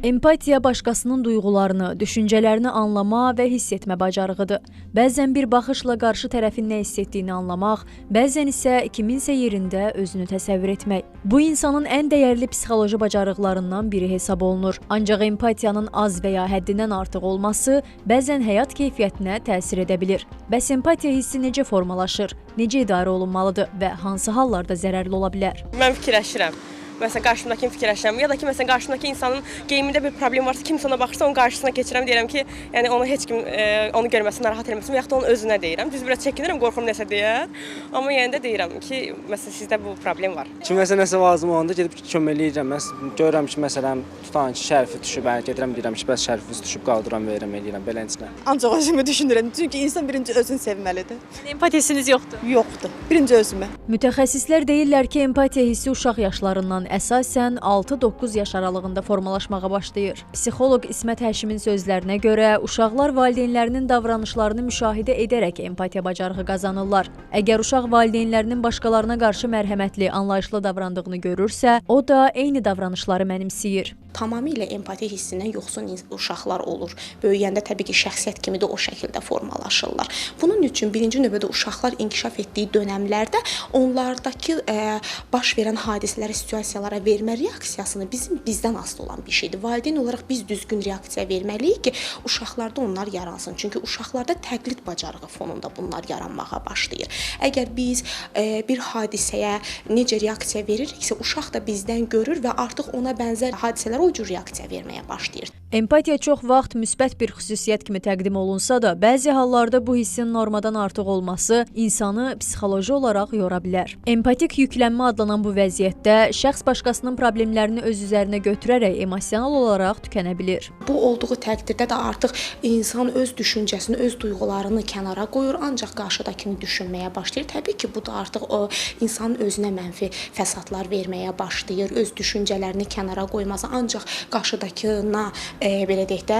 Empatiya başqasının duyğularını, düşüncələrini anlama və hiss etmə bacarığıdır. Bəzən bir baxışla qarşı tərəfin nə hiss etdiyini anlamaq, bəzən isə kiminsə yerində özünü təsəvvür etmək. Bu insanın ən dəyərli psixoloji bacarıqlarından biri hesab olunur. Ancaq empatiyanın az və ya həddindən artıq olması bəzən həyat keyfiyyətinə təsir edə bilir. Bəs empatiya hissi necə formalaşır, necə idarə olunmalıdır və hansı hallarda zərərli ola bilər? Mən fikirləşirəm. Məsələn, qarşımdakini fikirləşirəm. Ya da ki, məsələn, qarşımdakı insanın geyimində bir problem varsa, kimsə ona baxırsa, onun qarşısına keçirəm, deyirəm ki, yəni onu heç kim onu görməsin, narahat etməsin, və yaxud da onun özünə deyirəm. Düz biraz çəkinirəm, qorxum nəsə deyər. Amma yəni də deyirəm ki, məsələn, sizdə bu problem var. Kiməsə nəsə lazım olanda gedib kömək eləyirəm. Mən görürəm ki, məsələn, tutan ki, şərfi düşüb, gedirəm deyirəm ki, bəs şərfiniz düşüb, qaldıram, verirəm, eləyirəm, beləncə. Ancaq özümü düşünürəm. Çünki insan birinci özünü sevməlidir. Empatiyasınız yoxdur? Yoxdur. Birinci özümə. Mütəxəssislər deyirlər ki, empatiya hissi uşaq yaşlarından əsasən 6-9 yaş aralığında formalaşmağa başlayır. Psixoloq İsmət Həşimin sözlərinə görə, uşaqlar valideynlərinin davranışlarını müşahidə edərək empatiya bacarığı qazanırlar. Əgər uşaq valideynlərinin başqalarına qarşı mərhəmətli, anlayışlı davrandığını görürsə, o da eyni davranışları mənimsəyir. Tamamilə empatiya hissindən yoxsun uşaqlar olur. Böyüyəndə təbii ki, şəxsiyyət kimi də o şəkildə formalaşırlar. Bunun üçün birinci növbədə uşaqlar inkişaf etdiyi dönəmlərdə onlardakı baş verən hadisələrə, situasiyalara vermə reaksiyasını bizdən asılı olan bir şeydir. Valideyn olaraq biz düzgün reaksiya verməliyik ki, uşaqlarda onlar yaransın. Çünki uşaqlarda təqlid bacarığı fonunda bunlar yaranmağa başlayır. Əgər biz bir hadisəyə necə reaksiya veririksə, uşaq da bizdən görür və artıq ona bənzər hadisələr o cür reaksiya verməyə başlayır. Empatiya çox vaxt müsbət bir xüsusiyyət kimi təqdim olunsa da, bəzi hallarda bu hissin normadan artıq olması insanı psixoloji olaraq yora bilər. Empatik yüklənmə adlanan bu vəziyyətdə şəxs başqasının problemlərini öz üzərinə götürərək emosional olaraq tükənə bilir. Bu olduğu təqdirdə də artıq insan öz düşüncəsini, öz duyğularını kənara qoyur, ancaq qarşıdakını düşünməyə başlayır. Təbii ki, bu da artıq o insanın özünə mənfi fəsadlar verməyə başlayır, öz düşüncələrini kənara qoymaz, ancaq qarşıdakına belə deyək də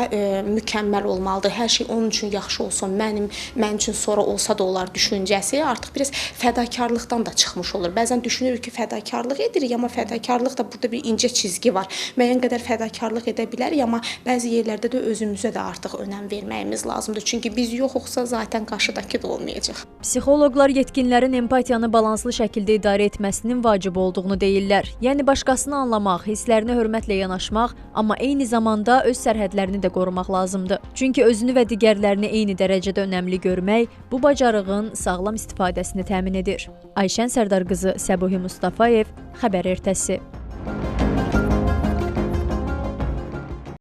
mükəmməl olmalıdır. Hər şey onun üçün yaxşı olsun, mən üçün sonra olsa da olar düşüncəsi artıq biraz fədakarlıqdan da çıxmış olur. Bəzən düşünürük ki, fədakarlıq edirik, amma fədakarlıq da burada bir incə çizgi var. Müəyyən qədər fədakarlıq edə bilərik, amma bəzi yerlərdə də özümüzə də artıq önəm verməyimiz lazımdır. Çünki biz yoxuqsa zaten qarşıdakı da olmayacaq. Psixoloqlar yetkinlərin empatiyanı balanslı şəkildə idarə etməsinin vacib olduğunu deyirlər. Yəni başqasını anlamaq, hisslərinə hörmətlə yanaşmaq, amma eyni zamanda öz sərhədlərini də qorumaq lazımdır. Çünki özünü və digərlərini eyni dərəcədə önəmli görmək bu bacarığın sağlam istifadəsini təmin edir. Ayşən Sərdar qızı, Səbuhi Mustafayev, Xəbər ertəsi.